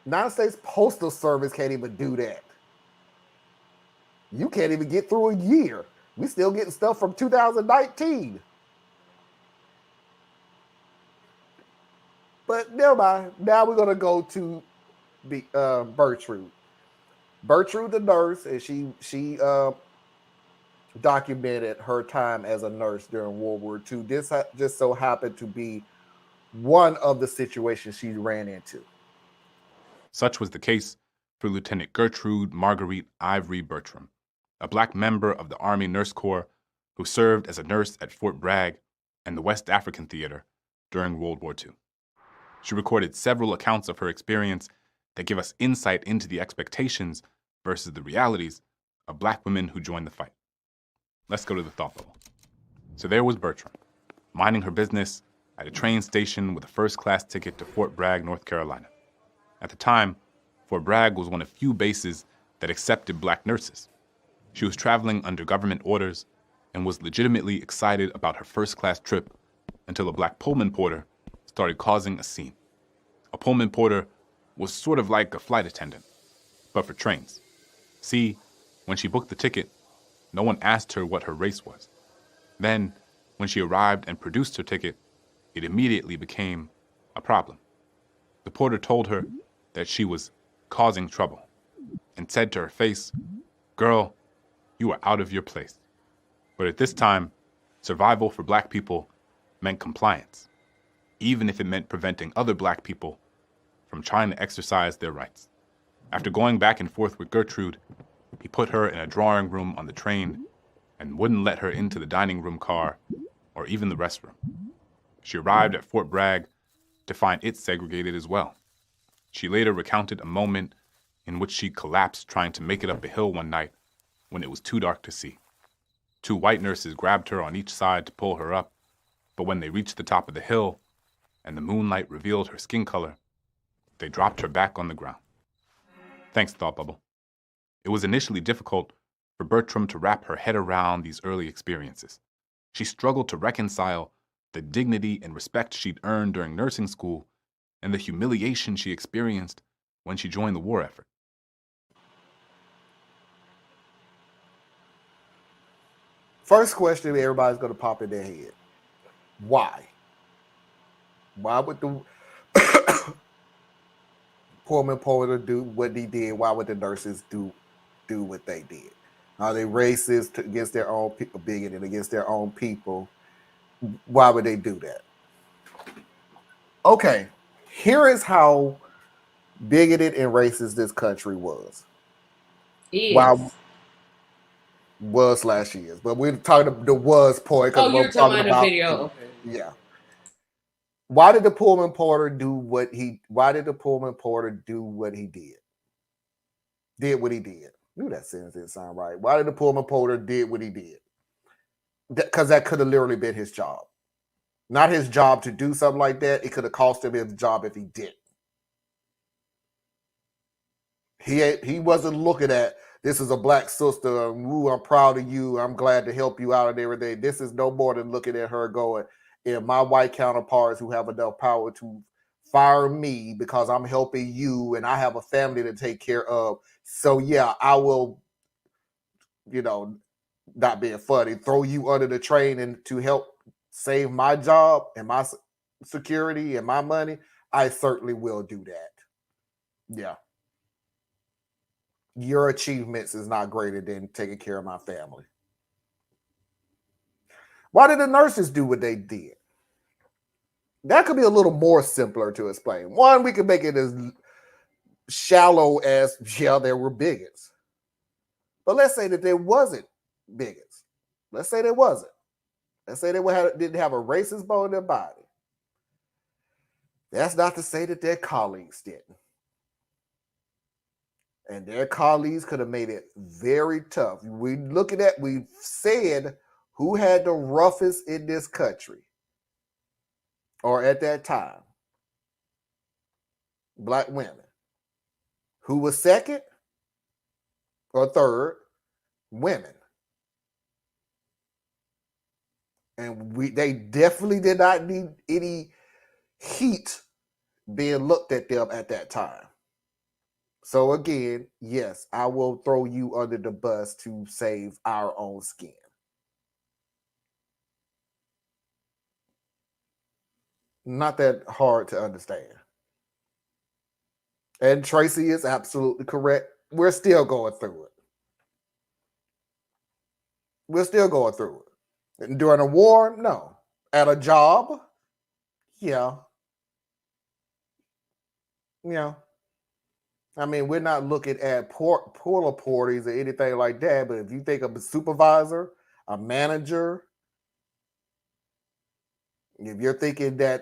United States Postal Service can't even do that. You can't even get through a year. We still getting stuff from 2019. But never mind. Now we're gonna go to Bertrude. Bertrude, the nurse, and she documented her time as a nurse during World War II. This just so happened to be one of the situations she ran into. Such was the case for Lieutenant Gertrude Margarette Ivory Bertram, a black member of the Army Nurse Corps who served as a nurse at Fort Bragg and the West African Theater during World War II. She recorded several accounts of her experience that give us insight into the expectations versus the realities of black women who joined the fight. Let's go to the thought bubble. So there was Bertram, minding her business at a train station with a first-class ticket to Fort Bragg, North Carolina. At the time, Fort Bragg was one of few bases that accepted black nurses. She was traveling under government orders and was legitimately excited about her first-class trip until a black Pullman porter started causing a scene. A Pullman porter was sort of like a flight attendant, but for trains. See, when she booked the ticket, no one asked her what her race was. Then, when she arrived and produced her ticket, it immediately became a problem. The porter told her that she was causing trouble and said to her face, "Girl, you are out of your place." But at this time, survival for black people meant compliance, even if it meant preventing other black people from trying to exercise their rights. After going back and forth with Gertrude, he put her in a drawing room on the train and wouldn't let her into the dining room car or even the restroom. She arrived at Fort Bragg to find it segregated as well. She later recounted a moment in which she collapsed trying to make it up a hill one night when it was too dark to see. Two white nurses grabbed her on each side to pull her up, but when they reached the top of the hill and the moonlight revealed her skin color, they dropped her back on the ground. Thanks, Thought Bubble. It was initially difficult for Bertram to wrap her head around these early experiences. She struggled to reconcile the dignity and respect she'd earned during nursing school and the humiliation she experienced when she joined the war effort. First question everybody's going to pop in their head. Why? Why would the Pullman porter do what he did? Why would the nurses do what they did? Are they racist against their own people, bigoted against their own people? Why would they do that? Okay, here is how bigoted and racist this country was. Why Is. was last year's, but we're talking about the was point because Oh, we're you're talking talking about the about video. Okay. yeah. Why did the Pullman porter do what he? Why did the Pullman porter do what he did? Did what he did. Knew that sentence didn't sound right. Why did the Pullman porter did what he did? Because that could have literally been his job. Not his job to do something like that. It could have cost him his job if he did. He wasn't looking at this is a black sister. Ooh, I'm proud of you. I'm glad to help you out and everything. This is no more than looking at her going, and my white counterparts who have enough power to fire me because I'm helping you and I have a family to take care of. So yeah, I will, not being funny, throw you under the train and to help save my job and my security and my money. I certainly will do that. Yeah. Your achievements is not greater than taking care of my family. Why did the nurses do what they did? That could be a little more simpler to explain. One, we could make it as shallow as, yeah, there were bigots. But let's say that there wasn't bigots. Let's say there wasn't. Let's say they didn't have a racist bone in their body. That's not to say that their colleagues didn't. And their colleagues could have made it very tough. We've said who had the roughest in this country, or at that time, black women. Who was second or third? Women. And they definitely did not need any heat being looked at them at that time. So again, yes, I will throw you under the bus to save our own skin. Not that hard to understand. And Tracy is absolutely correct. We're still going through it. We're still going through it. And during a war, no. At a job, yeah. Yeah. I mean, we're not looking at porta potties or anything like that, but if you think of a supervisor, a manager, if you're thinking that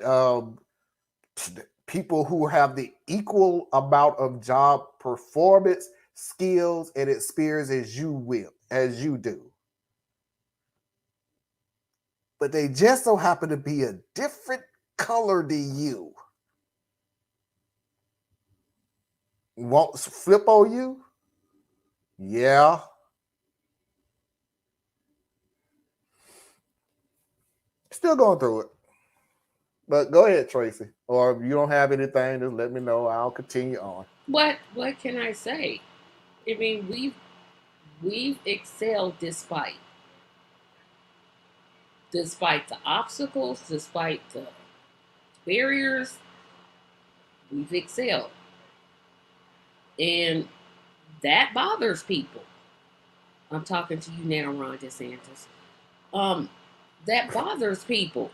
people who have the equal amount of job performance, skills, and experience as you do, but they just so happen to be a different color than you, won't flip on you? Yeah. Still going through it. But go ahead, Tracy. Or if you don't have anything, just let me know. I'll continue on. What can I say? I mean, we've excelled despite the obstacles, despite the barriers, we've excelled. And that bothers people. I'm talking to you now, Ron DeSantis. That bothers people.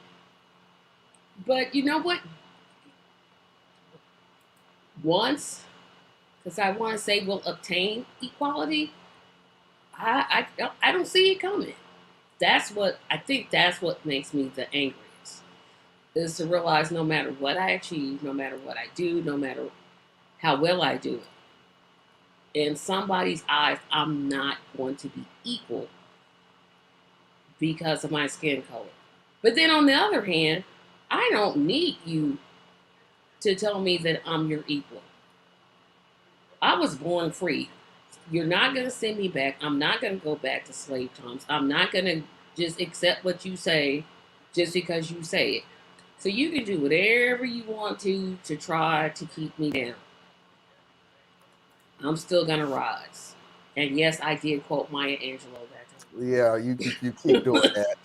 But you know what? Once, because I want to say we'll obtain equality, I don't see it coming. That's what I think. That's what makes me the angriest. Is to realize no matter what I achieve, no matter what I do, no matter how well I do it, in somebody's eyes, I'm not going to be equal because of my skin color. But then on the other hand, I don't need you to tell me that I'm your equal. I was born free. You're not going to send me back. I'm not going to go back to slave times. I'm not going to just accept what you say just because you say it. So you can do whatever you want to try to keep me down. I'm still going to rise. And yes, I did quote Maya Angelou that time. Yeah, you keep doing that.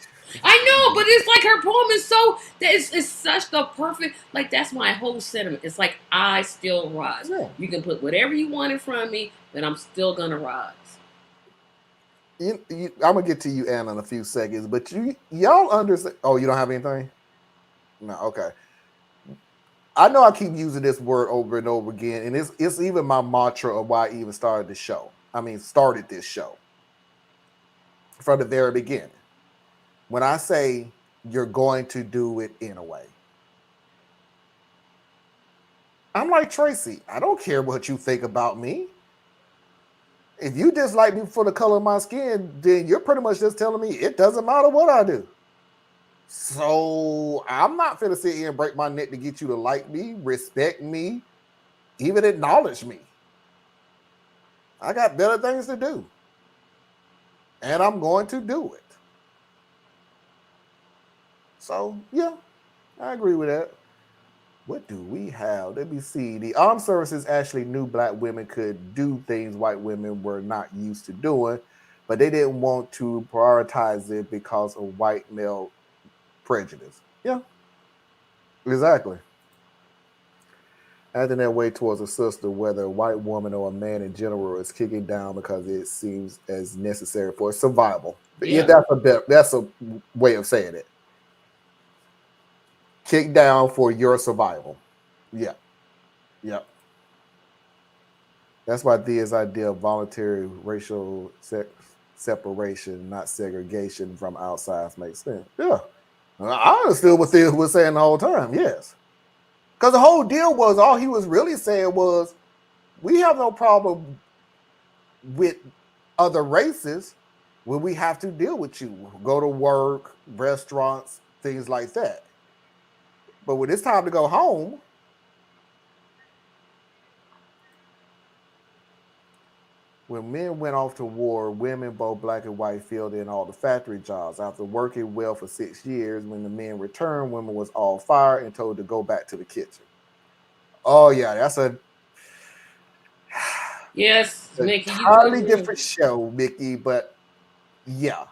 I know, but it's like her poem is so that it's such the perfect like that's my whole sentiment. It's like I still rise. Yeah. You can put whatever you want in front of me, but I'm still gonna rise. I'm gonna get to you, Anna, in a few seconds. But y'all understand? Oh, you don't have anything? No. Okay. I know I keep using this word over and over again, and it's even my mantra of why I even started the show. Started this show from the very beginning. When I say you're going to do it anyway, I'm like Tracy. I don't care what you think about me. If you dislike me for the color of my skin, then you're pretty much just telling me it doesn't matter what I do. So I'm not finna sit here and break my neck to get you to like me, respect me, even acknowledge me. I got better things to do. And I'm going to do it. So, yeah, I agree with that. What do we have? Let me see. The armed services actually knew black women could do things white women were not used to doing, but they didn't want to prioritize it because of white male prejudice. Yeah, exactly. Acting that way towards a sister, whether a white woman or a man in general, is kicking down because it seems as necessary for survival. Yeah, that's a way of saying it. Kick down for your survival. Yeah. Yep. That's why Thea's idea of voluntary racial separation, not segregation from outside, makes sense. Yeah. I understood what Thea was saying the whole time. Yes. Because the whole deal was, all he was really saying was, we have no problem with other races when we have to deal with you. Go to work, restaurants, things like that. But when it's time to go home, when men went off to war, women, both black and white, filled in all the factory jobs. After working well for 6 years, when the men returned, women was all fired and told to go back to the kitchen. Oh yeah, Yes, Mickey, you Entirely do. different show, Mickey, but yeah.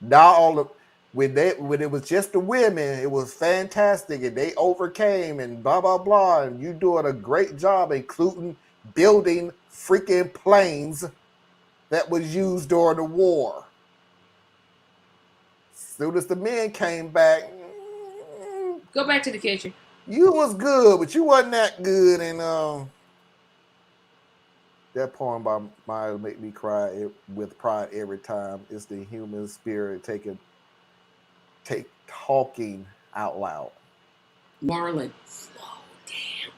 Now all of when it was just the women, it was fantastic and they overcame and blah blah blah. And you doing a great job, including building freaking planes that was used during the war. Soon as the men came back, Go back to the kitchen. you was good, but you wasn't that good. And that poem by Maya make me cry with pride every time. It's the human spirit talking out loud. Marlon, slow down.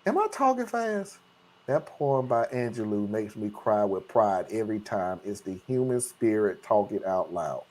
Am I talking fast? That poem by Angelou makes me cry with pride every time. It's the human spirit talking out loud.